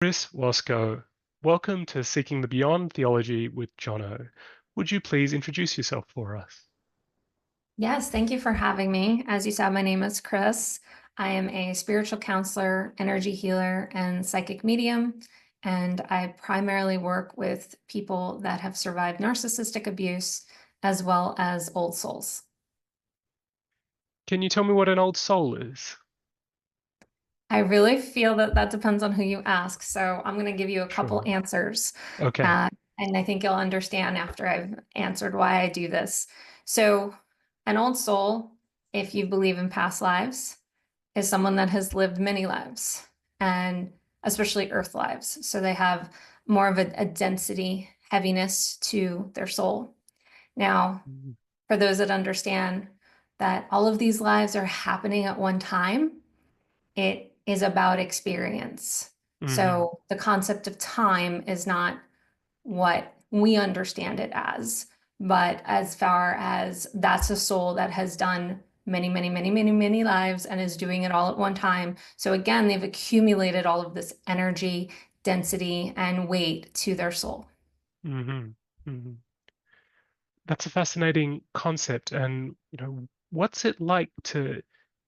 Chris Wasko, welcome to Seeking the Beyond Theology with Jono. Would you please introduce yourself for us? Yes, thank you for having me. As you said, my name is Chris. I am a spiritual counselor, energy healer, and psychic medium. And I primarily work with people that have survived narcissistic abuse as well as old souls. Can you tell me what an old soul is? I really feel that that depends on who you ask. So I'm going to give you a couple Sure. answers. Okay. Uh, and I think you'll understand after I've answered why I do this. So, an old soul, if you believe in past lives, is someone that has lived many lives, and especially earth lives. So they have more of a density, heaviness to their soul. Now, Mm-hmm. for those that understand that all of these lives are happening at one time, it is about experience. Mm-hmm. So the concept of time is not what we understand it as, but as far as that's a soul that has done many, many, many, many, many lives and is doing it all at one time. So again, they've accumulated all of this energy, density, and weight to their soul. Mm-hmm. That's a fascinating concept. And, what's it like to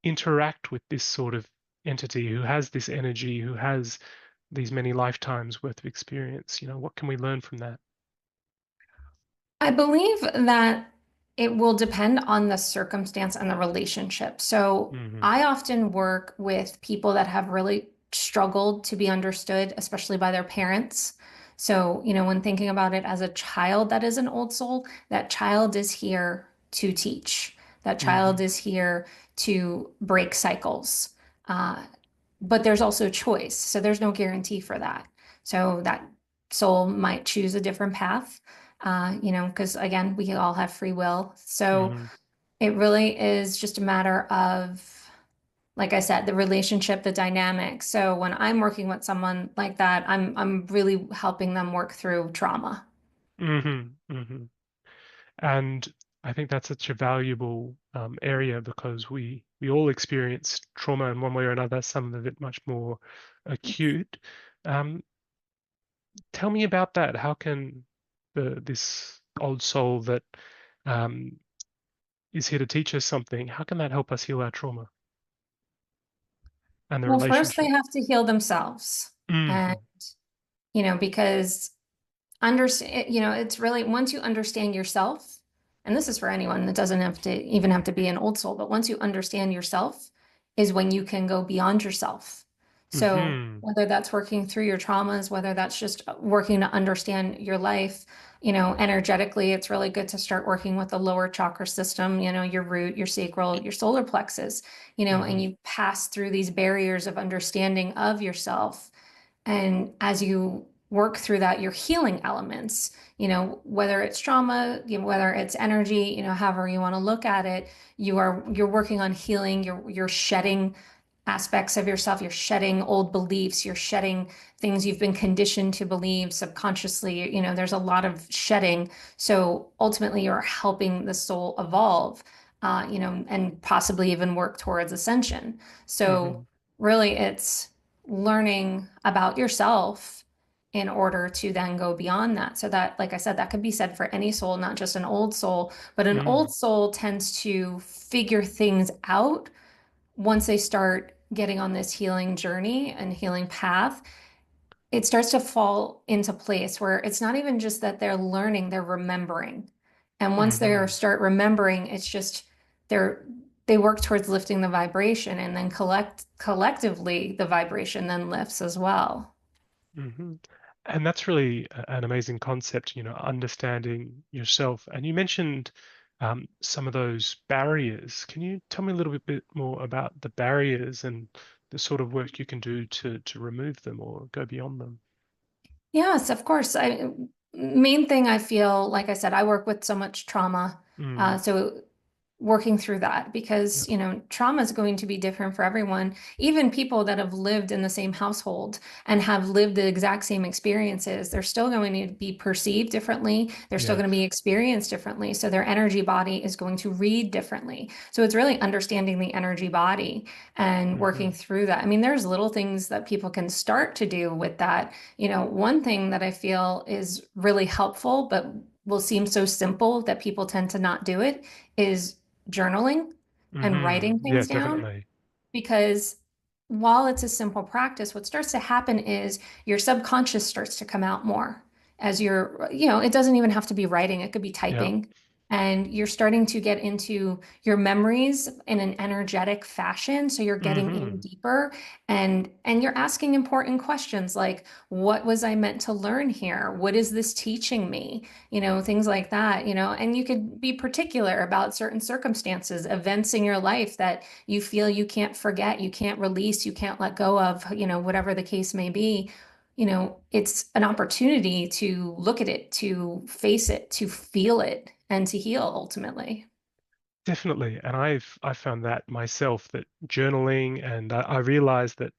interact with this sort of entity who has this energy, who has these many lifetimes worth of experience? What can we learn from that? I believe that it will depend on the circumstance and the relationship. So Mm-hmm. I often work with people that have really struggled to be understood, especially by their parents. So, when thinking about it as a child that is an old soul, that child is here to teach. That child Mm-hmm. is here to break cycles. Uh, but there's also choice. So there's no guarantee for that. So that soul might choose a different path, because again, we all have free will. So Mm-hmm. it really is just a matter of, like I said, the relationship, the dynamic. So when I'm working with someone like that, I'm really helping them work through trauma. Mm-hmm. Mm-hmm. And I think that's such a valuable area because we all experience trauma in one way or another, some of it much more acute. Um, Tell me about that. How can this old soul that um, is here to teach us something, how can that help us heal our trauma and the Well, first they relationship? have to heal themselves. And, Mm-hmm. because understand, it's really once you understand yourself, and this is for anyone that doesn't have to even have to be an old soul, but once you understand yourself is when you can go beyond yourself. So Mm-hmm. whether that's working through your traumas, whether that's just working to understand your life, energetically, it's really good to start working with the lower chakra system, your root, your sacral, your solar plexus, and Mm-hmm. you pass through these barriers of understanding of yourself. And as you work through that, your healing elements, whether it's trauma, whether it's energy, however you want to look at it, you're working on healing, you're shedding aspects of yourself, you're shedding old beliefs, you're shedding things you've been conditioned to believe subconsciously. There's a lot of shedding. So ultimately you're helping the soul evolve, and possibly even work towards ascension. Mm-hmm. So really it's learning about yourself in order to then go beyond that. So that, like I said, that could be said for any soul, not just an old soul, but an Mm-hmm. old soul tends to figure things out once they start getting on this healing journey and healing path. It starts to fall into place where it's not even just that they're learning, they're remembering. And once they Mm-hmm. start remembering, it's just they're they work towards lifting the vibration, and then collectively the vibration then lifts as well. Hmm. And that's really an amazing concept, understanding yourself. And you mentioned some of those barriers. Can you tell me a little bit more about the barriers and the sort of work you can do to remove them or go beyond them? Yes, of course. Main thing I feel, like I said, I work with so much trauma. Mm, So working through that Yeah. because, trauma is going to be different for everyone. Even people that have lived in the same household and have lived the exact same experiences, they're still going to be perceived differently. They're still Yeah. going to be experienced differently. So their energy body is going to read differently. So it's really understanding the energy body and working Hmm. through that. I mean, there's little things that people can start to do with that. One thing that I feel is really helpful, but will seem so simple that people tend to not do it is journaling and Hmm. writing Yeah, things down definitely. because while it's a simple practice, what starts to happen is your subconscious starts to come out more as it doesn't even have to be writing, it could be Yeah. typing. And you're starting to get into your memories in an energetic fashion. So you're getting in Hmm. deeper and you're asking important questions like, what was I meant to learn here? What is this teaching me? Things like that, and you could be particular about certain circumstances, events in your life that you feel you can't forget, you can't release, you can't let go of, whatever the case may be. It's an opportunity to look at it, to face it, to feel it, and to heal ultimately. Definitely, and I found that myself, that journaling, and I realized that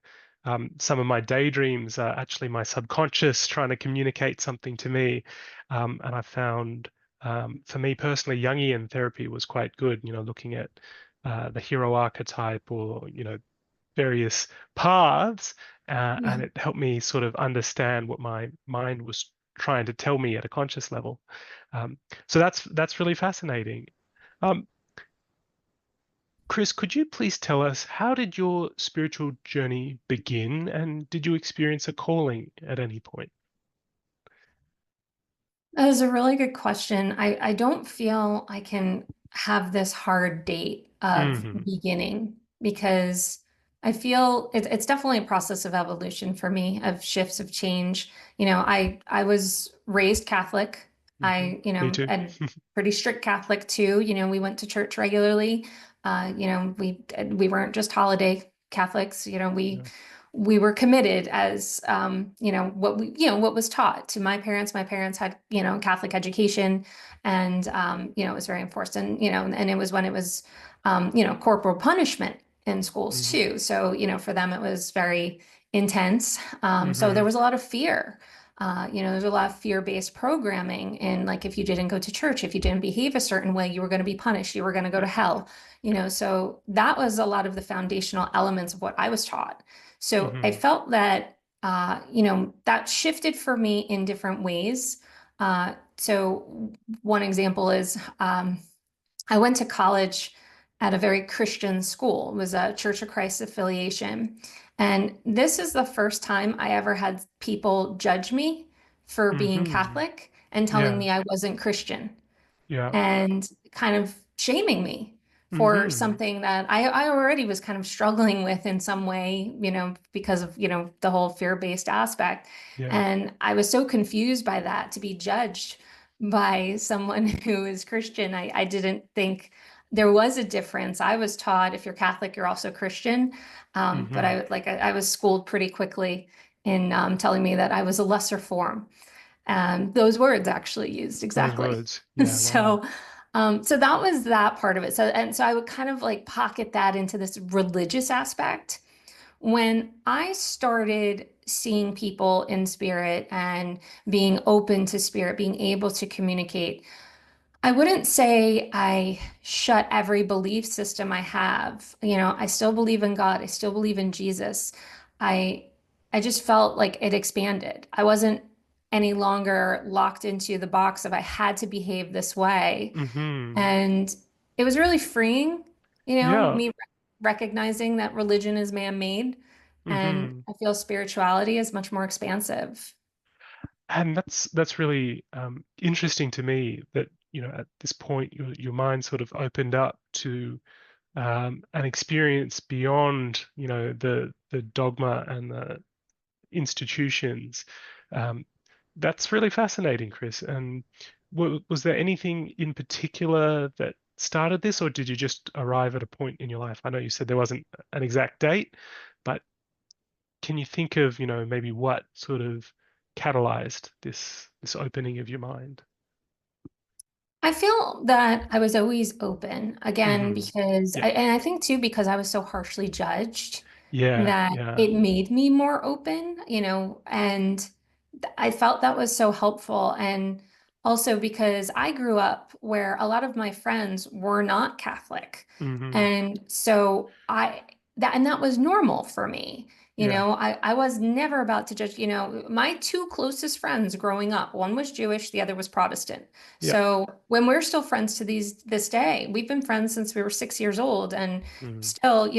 some of my daydreams are actually my subconscious trying to communicate something to me. And I found, for me personally, Jungian therapy was quite good. Looking at the hero archetype, or various paths, and Yeah. it helped me sort of understand what my mind was trying to tell me at a conscious level. Um, so that's really fascinating. Um, Chris, could you please tell us, how did your spiritual journey begin, and did you experience a calling at any point? That is a really good question. I don't feel I can have this hard date of Hmm. beginning because I feel it's definitely a process of evolution for me, of shifts of change. I was raised Catholic. Hmm. Me too. And pretty strict Catholic too. We went to church regularly. We weren't just holiday Catholics. Yeah. We were committed as what was taught to my parents. My parents had Catholic education, and it was very enforced, and and it was when it was corporal punishment in schools Hmm. too. So for them it was very intense. So there Hmm. was a lot of fear. There's a lot of fear-based programming, and like if you didn't go to church, if you didn't behave a certain way, you were going to be punished, you were going to go to hell. So that was a lot of the foundational elements of what I was taught. So I Hmm. felt that, that shifted for me in different ways. So one example is I went to college at a very Christian school. It was a Church of Christ affiliation. And this is the first time I ever had people judge me for being Hmm. Catholic and telling Yeah. me I wasn't Christian Yeah. and kind of shaming me for Hmm. something that I already was kind of struggling with in some way, because of, the whole fear-based aspect. Yeah. And I was so confused by that to be judged by someone who is Christian. I didn't think there was a difference. I was taught if you're Catholic, you're also Christian. But Hmm. I was schooled pretty quickly in telling me that I was a lesser form. And those words actually used Those exactly. words. Yeah. Wow. So, so that was that part of it. So I would kind of like pocket that into this religious aspect. When I started seeing people in spirit and being open to spirit, being able to communicate, I wouldn't say I shut every belief system I have. I still believe in God. I still believe in Jesus. I I just felt like it expanded. I wasn't any longer locked into the box of I had to behave this way. Hmm. And it was really freeing, Yeah. me recognizing that religion is man-made and Hmm. I feel spirituality is much more expansive. And that's really interesting to me, that at this point your mind sort of opened up to an experience beyond the dogma and the institutions. Um, that's really fascinating, Chris. And was there anything in particular that started this, or did you just arrive at a point in your life? I know you said there wasn't an exact date, but can you think of, maybe what sort of catalyzed this opening of your mind? I feel that I was always open again Hmm. because Yeah. and I think too because I was so harshly judged Yeah. that Yeah. it made me more open, and I felt that was so helpful. And also because I grew up where a lot of my friends were not Catholic. Hmm. And so that was normal for me. Yeah. I was never about to judge, my two closest friends growing up, one was Jewish, the other was Protestant. Yeah. So when we're still friends to this day, we've been friends since we were 6 years old, and Mm. still,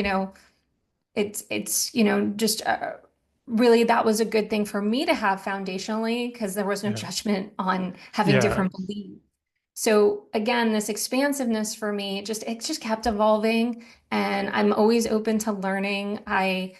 it's just really that was a good thing for me to have foundationally because there was no Yeah. judgment on having Yeah. different beliefs. So again, this expansiveness for me it just kept evolving, and I'm always open to learning. I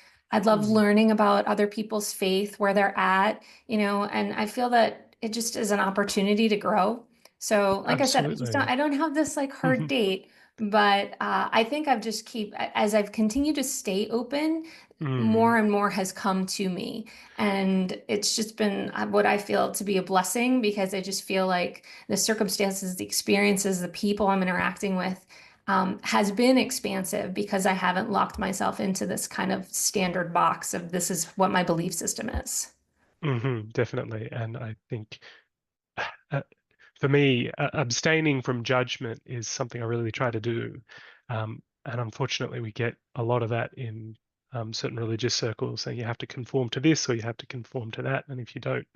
love Mm. learning about other people's faith, where they're at, and I feel that it just is an opportunity to grow. So like I said, Absolutely. I don't have this like hard Hmm. date, but I think I've just as I've continued to stay open, Mm. more and more has come to me. And it's just been what I feel to be a blessing because I just feel like the circumstances, the experiences, the people I'm interacting with has been expansive because I haven't locked myself into this kind of standard box of this is what my belief system is. Definitely. And I think uh, for me, abstaining from judgment is something I really try to do. And unfortunately, we get a lot of that in certain religious circles, saying you have to conform to this or you have to conform to that. And if you don't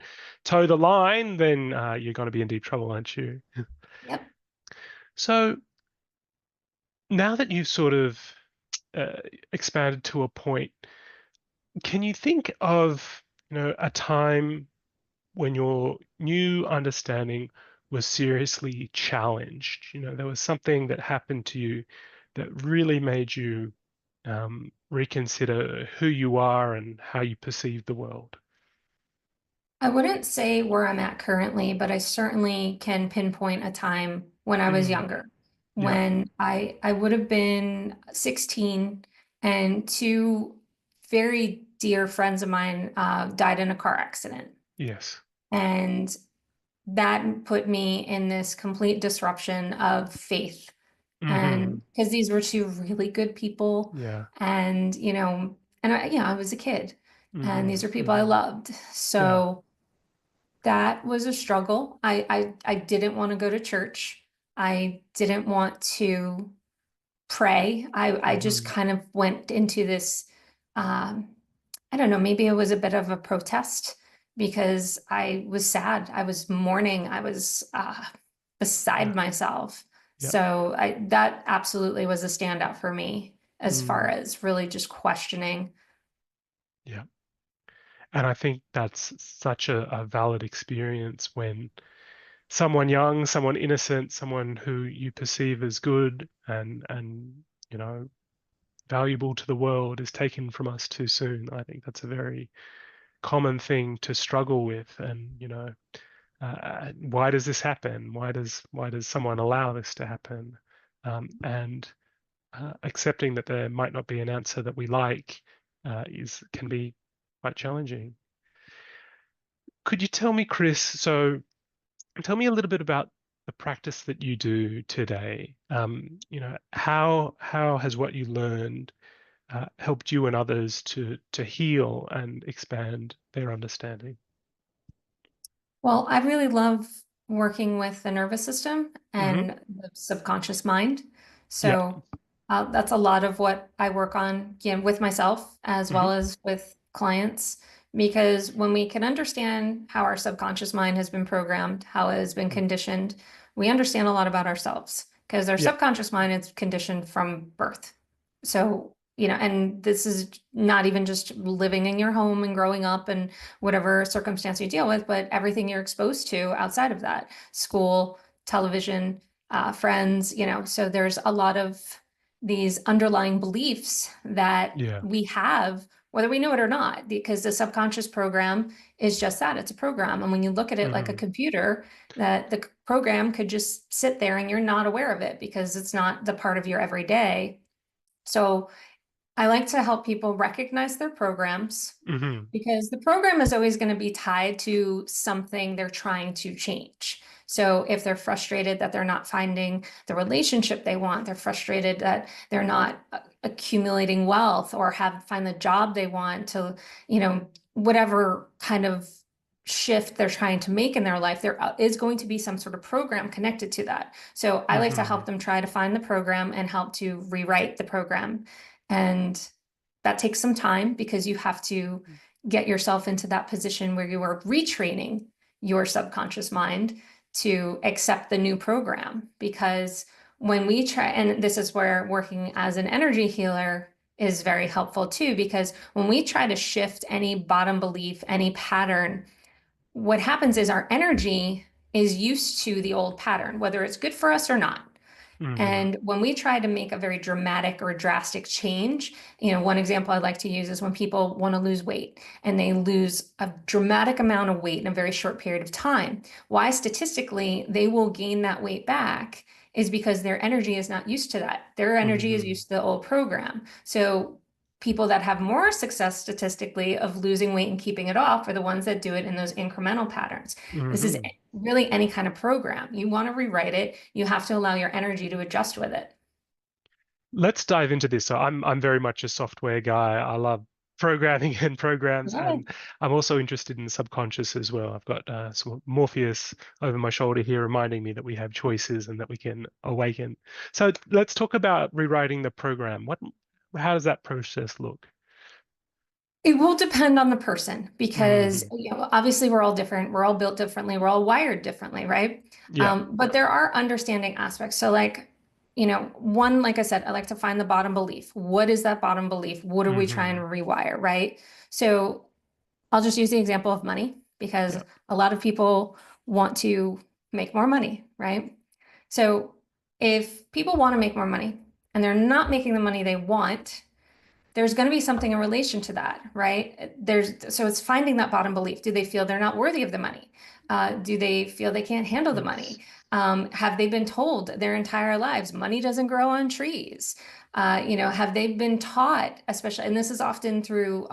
toe the line, then you're going to be in deep trouble, aren't you? Yep. So now that you've sort of uh, expanded to a point, can you think of, a time when your new understanding was seriously challenged? There was something that happened to you that really made you reconsider who you are and how you perceive the world. I wouldn't say where I'm at currently, but I certainly can pinpoint a time when I was Mm, younger, yeah. when I would have been 16, and two very dear friends of mine died in a car accident. Yes. And that put me in this complete disruption of faith. Hmm. And because these were two really good people, Yeah. and I was a kid, and Hmm. these are people I Hmm. loved. Yeah. So that was a struggle. I didn't want to go to church. I didn't want to pray. I just Hmm. kind of went into this, um, I don't know, maybe it was a bit of a protest because I was sad. I was mourning. I was Yeah. beside myself. Yeah. So that absolutely was a standout for me as far Mm, as really just questioning. yeah. And I think that's such a valid experience when someone young, someone innocent, someone who you perceive as good and valuable to the world is taken from us too soon. I think that's a very common thing to struggle with. And why does this happen? Why does someone allow this to happen? And accepting that there might not be an answer that we like is can be quite challenging. Could you tell me, Chris? So tell me a little bit about the practice that you do today. How has what you learned helped you and others to heal and expand their understanding? Well, I really love working with the nervous system Hmm. and the subconscious mind. Yeah. So that's a lot of what I work on, again, with myself as Hmm. well as with clients. Because when we can understand how our subconscious mind has been programmed, how it has been conditioned, we understand a lot about ourselves. Because our Yeah. subconscious mind is conditioned from birth. So, and this is not even just living in your home and growing up and whatever circumstance you deal with, but everything you're exposed to outside of that, school, television, friends, so there's a lot of these underlying beliefs that Yeah. we have, whether we know it or not, because the subconscious program is just that, it's a program. And when you look at it like a Hmm. computer, that the program could just sit there and you're not aware of it because it's not the part of your everyday. So I like to help people recognize their programs Hmm. because the program is always going to be tied to something they're trying to change. So if they're frustrated that they're not finding the relationship they want, they're frustrated that they're not accumulating wealth or have find the job they want to, whatever kind of shift they're trying to make in their life, there is going to be some sort of program connected to that. So I like to Hmm. help them try to find the program and help to rewrite the program. And that takes some time because you have to get yourself into that position where you are retraining your subconscious mind to accept the new program. Because when we try, and this is where working as an energy healer is very helpful too, because when we try to shift any bottom belief, any pattern, what happens is our energy is used to the old pattern, whether it's good for us or not. Hmm. And when we try to make a very dramatic or drastic change, one example I like to use is when people want to lose weight and they lose a dramatic amount of weight in a very short period of time. Why statistically they will gain that weight back is because their energy is not used to that. Their energy is Hmm. used to the old program. So people that have more success statistically of losing weight and keeping it off are the ones that do it in those incremental patterns. This is Hmm. really any kind of program. You want to rewrite it, you have to allow your energy to adjust with it. Let's dive into this. So I'm very much a software guy. I love programming and programs, Love it. and I'm also interested in the subconscious as well. I've got some Morpheus over my shoulder here reminding me that we have choices and that we can awaken. So let's talk about rewriting the program. How does that process look? It will depend on the person because Hmm. obviously we're all different. We're all built differently. We're all wired differently, right? Yeah. But there are understanding aspects. So, like, one, like I said, I like to find the bottom belief. What is that bottom belief? What are we trying to Hmm. rewire, right? So, I'll just use the example of money because Yeah. a lot of people want to make more money, right? So, if people want to make more money and they're not making the money they want, there's going to be something in relation to that, right? So it's finding that bottom belief. Do they feel they're not worthy of the money? Do they feel they can't handle the Yes. money? Have they been told their entire lives money doesn't grow on trees? Have they been taught, especially, and this is often through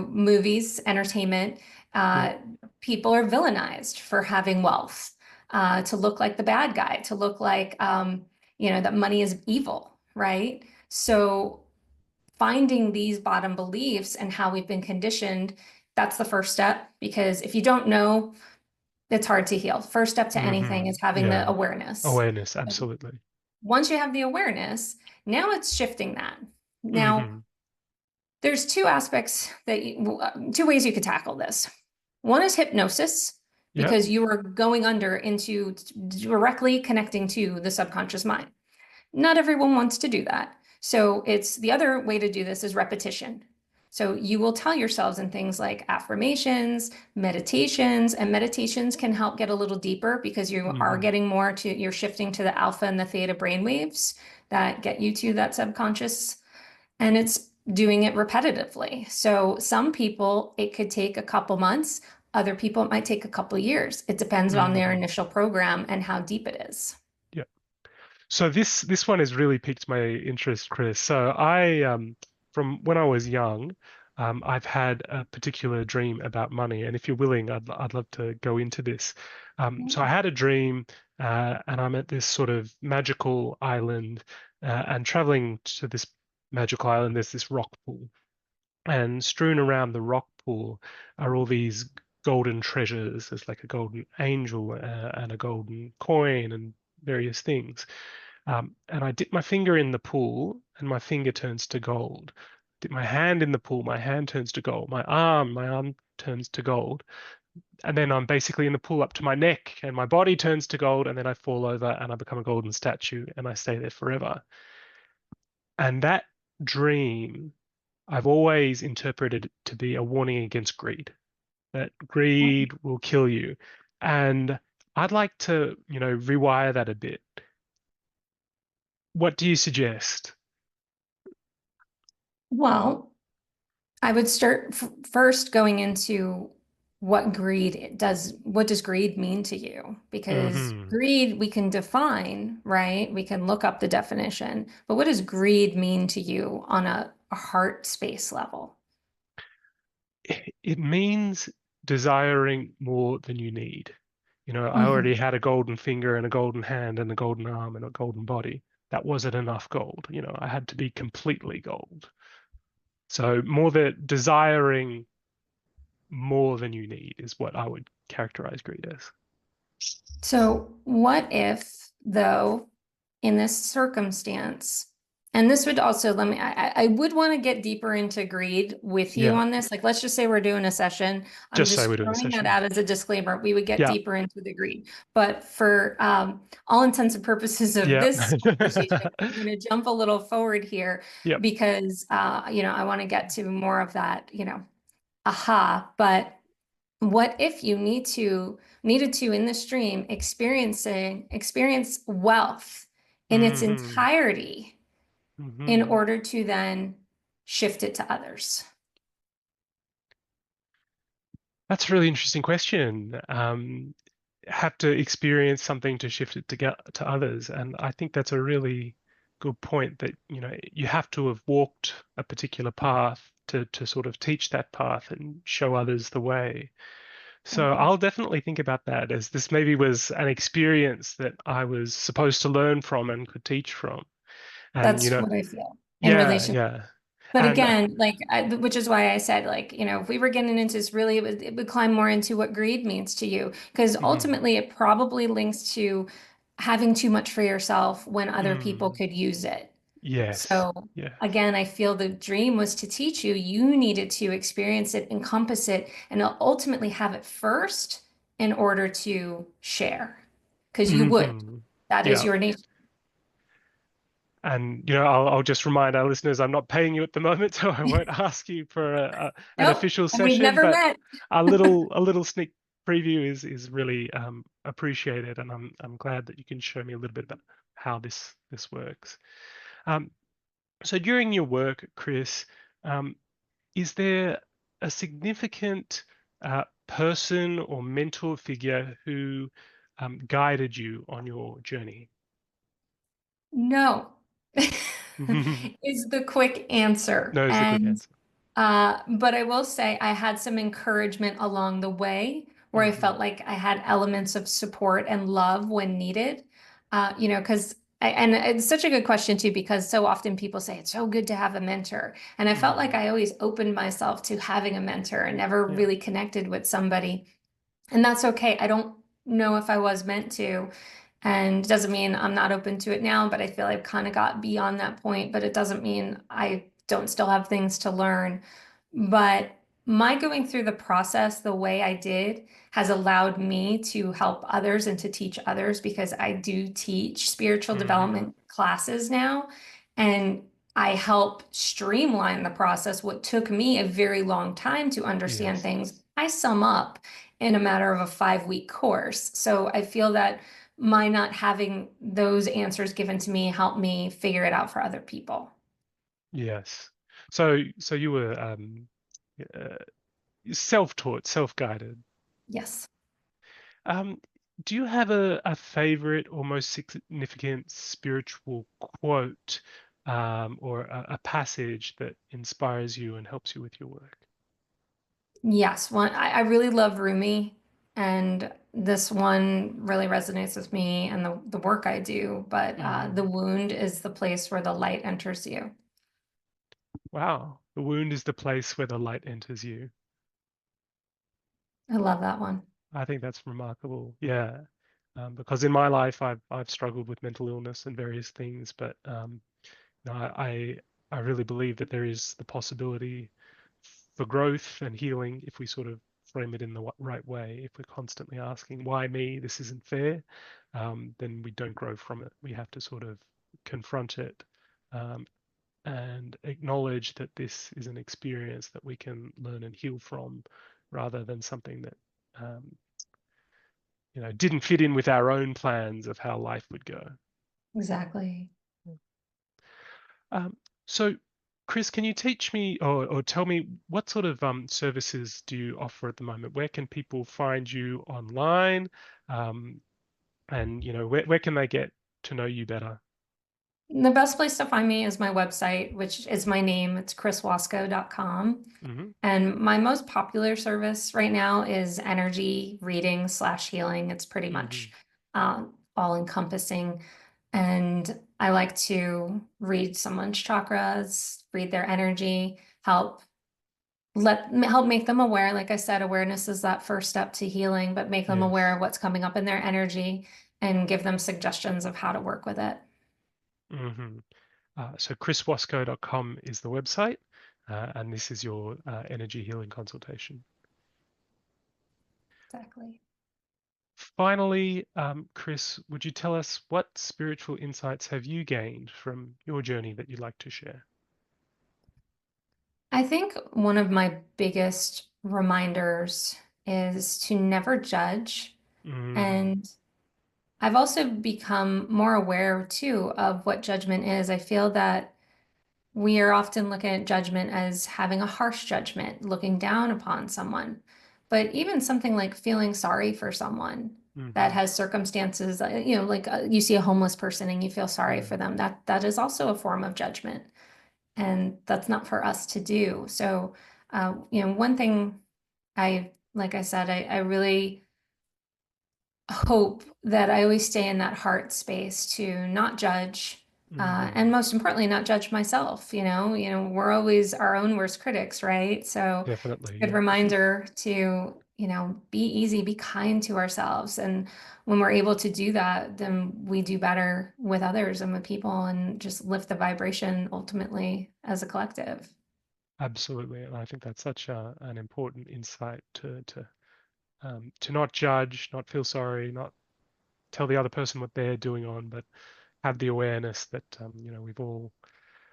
movies, entertainment, Yeah. uh, people are villainized for having wealth, to look like the bad guy, to look like that money is evil, right? So finding these bottom beliefs and how we've been conditioned, that's the first step. Because if you don't know, it's hard to heal. First step to anything Hmm. is having the Yeah. awareness. Awareness. Absolutely. Once you have the awareness, now it's shifting that. Now, Hmm. there's two ways you could tackle this. One is hypnosis, Yeah. because you are going under into directly connecting to the subconscious mind. Not everyone wants to do that. So it's the other way to do this is repetition. So you will tell yourselves in things like affirmations, meditations, and meditations can help get a little deeper because you are Hmm. getting more to, you're shifting to the alpha and the theta brain waves that get you to that subconscious. And it's doing it repetitively. So some people, it could take a couple months. Other people, it might take a couple years. It depends on their Hmm. initial program and how deep it is. Yeah. So this one has really piqued my interest, Chris. So I from when I was young, I've had a particular dream about money, and if you're willing, I'd love to go into this. So I had a dream, and I'm at this sort of magical island, and traveling to this magical island, there's this rock pool, and strewn around the rock pool are all these golden treasures. There's like a golden angel, and a golden coin and various things. And I dip my finger in the pool, and my finger turns to gold. Dip my hand in the pool, my hand turns to gold. My arm turns to gold. And then I'm basically in the pool up to my neck, and my body turns to gold, and then I fall over and I become a golden statue, and I stay there forever. And that dream, I've always interpreted it to be a warning against greed, that greed will kill you. And I'd like to, rewire that a bit. What do you suggest? Well, I would start first going into what does greed mean to you? Because Hmm. greed we can define, right? We can look up the definition, but what does greed mean to you on a heart space level? It means desiring more than you need. I Hmm. already had a golden finger and a golden hand and a golden arm and a golden body. That wasn't enough gold. I had to be completely gold. So more the desiring more than you need is what I would characterize greed as. So, what if, though, in this circumstance, and this would also let me, I would want to get deeper into greed with you Yeah, on this. Like, let's just say we're doing a session. I'm just say we're just doing a throwing that session. out as a disclaimer. We would get Yeah, deeper into the greed. But for all intents and purposes of yeah, this conversation, I'm going to jump a little forward here yep. because, I want to get to more of that, aha. But what if you needed to in the stream experience wealth in its Hmm. entirety in Hmm. order to then shift it to others? That's a really interesting question. Have to experience something to shift it to get to others, and I think that's a really good point that you have to have walked a particular path to sort of teach that path and show others the way. So Mhm. I'll definitely think about that as this maybe was an experience that I was supposed to learn from and could teach from. And That's what I feel in yeah, relation. yeah. But And again, which is why I said, if we were getting into this, really, it would climb more into what greed means to you, because mhm, ultimately it probably links to having too much for yourself when other people mm, could use it. yes, So yeah. again, I feel the dream was to teach you. You needed to experience it, encompass it, and ultimately have it first in order to share. Because you would. Hmm. That is Yeah. your nature. And I'll just remind our listeners, I'm not paying you at the moment, so I won't ask you for an Nope. official And we've session. never But met. a little sneak preview is really appreciated, and I'm glad that you can show me a little bit about how this works. Um, so during your work, Chris, um, is there a significant person or mentor figure who guided you on your journey? No, No is the quick answer. is the quick And answer. but I will say I had some encouragement along the way where I Hmm. felt like I had elements of support and love when needed. Because and it's such a good question too, because so often people say it's so good to have a mentor. And I felt like Hmm. I always opened myself to having a mentor and never Yeah. really connected with somebody. And that's okay. I don't know if I was meant to. And it doesn't mean I'm not open to it now, but I feel I've kind of got beyond that point. But it doesn't mean I don't still have things to learn. But my going through the process the way I did has allowed me to help others and to teach others because I do teach spiritual Hmm. development classes now. And I help streamline the process. What took me a very long time to understand Yes. things, I sum up in a matter of a 5-week course. So I feel that my not having those answers given to me helped me figure it out for other people. Yes. So you were uh, self-taught, self-guided. Yes. Um, do you have a favorite or most significant spiritual quote or a passage that inspires you and helps you with your work? Yes. I really love Rumi, and this one really resonates with me and the work I do. But the Mm. wound is the place where the light enters you. Wow. The wound is the place where the light enters you. I love that one. I think that's remarkable. Yeah. Because in my life, I've struggled with mental illness and various things, but no, I really believe that there is the possibility for growth and healing if we sort of frame it in the right way. If we're constantly asking, why me? This isn't fair, then we don't grow from it. We have to sort of confront it um, and acknowledge that this is an experience that we can learn and heal from rather than something that um, didn't fit in with our own plans of how life would go. Exactly. Um, so, Chris, can you teach me or tell me what sort of services do you offer at the moment? Where can people find you online? And where can they get to know you better? The best place to find me is my website, which is my name. It's chriswasko.com. Hmm. And my most popular service right now is energy reading slash healing. It's pretty much Hmm. all encompassing. And I like to read someone's chakras, read their energy, help make them aware. Like I said, awareness is that first step to healing, but make them aware Yes. of what's coming up in their energy and give them suggestions of how to work with it. Hmm. So chriswasco.com is the website, and this is your energy healing consultation. Exactly. Finally, Chris, would you tell us what spiritual insights have you gained from your journey that you'd like to share? I think one of my biggest reminders is to never judge. Mm, And I've also become more aware too of what judgment is. I feel that we are often looking at judgment as having a harsh judgment, looking down upon someone. But even something like feeling sorry for someone that hmm. has circumstances, like you see a homeless person and you feel sorry Yeah, for them, that is also a form of judgment. And that's not for us to do. So, one thing like I said, I really hope that I always stay in that heart space to not judge, and hmm. most importantly, not judge myself. We're always our own worst critics, right? So it's Definitely. a good Yeah, reminder to, be easy, be kind to ourselves. And when we're able to do that, then we do better with others and with people and just lift the vibration ultimately as a collective. absolutely. And I think that's such an important insight to not judge, not feel sorry, not tell the other person what they're doing on, but have the awareness that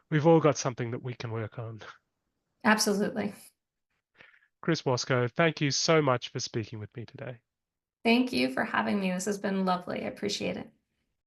we've all got something that we can work on. Absolutely. Chris Wasco, thank you so much for speaking with me today. Thank you for having me. This has been lovely. I appreciate it.